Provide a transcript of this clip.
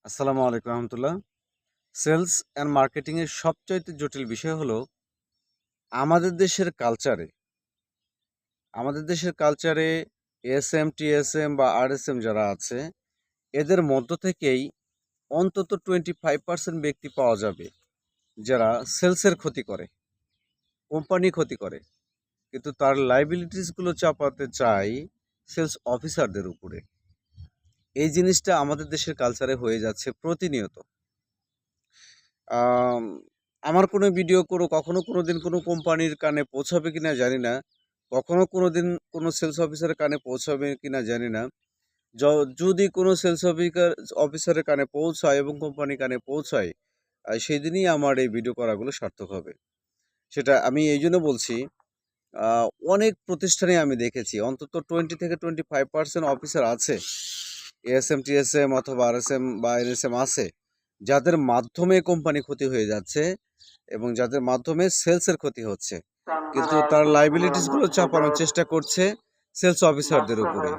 আসসালামু আলাইকুম রহমতুল্লাহ। Sales and marketing এর সবচাইতে জটিল বিষয় হলো আমাদের দেশের কালচারে। আমাদের দেশের কালচারে এএসএম, টিএসএম বা আরএসএম যারা আছে, এদের মধ্য থেকেই অন্তত 25% ব্যক্তি পাওয়া যাবে যারা সেলসের ক্ষতি করে, কোম্পানি ক্ষতি করে। কিন্তু তার লায়াবিলিটিস গুলো চাপাতে চায় সেলস অফিসারদের উপরে। এই জিনিসটা আমাদের দেশের কালচারে হয়ে যাচ্ছে প্রতিনিয়ত। আম আমার কোনো ভিডিও কখনো কোনোদিন কোনো কোম্পানির কানে পৌঁছাবে কিনা জানি না। কখনো কোনোদিন কোনো সেলস অফিসারের কানে পৌঁছাবে কিনা জানি না। য যদি কোনো সেলস অফিসারের কানে পৌঁছায় এবং কোম্পানির কানে পৌঁছায়, সেদিনই আমার এই ভিডিও করাগুলো সার্থক হবে। সেটা আমি এইজন্য বলছি, আ অনেক প্রতিষ্ঠানে আমি দেখেছি অন্তত 20 থেকে 25% অফিসার আছে। এএসএম, টিএসএম অথবা আরএসএম বা এনএসএম আছে, যাদের মাধ্যমে কোম্পানি ক্ষতি হয়ে যাচ্ছে এবং যাদের মাধ্যমে সেলসের ক্ষতি হচ্ছে। কিন্তু তার লায়াবিলিটিস গুলো চাপানোর চেষ্টা করছে সেলস অফিসারদের উপরে।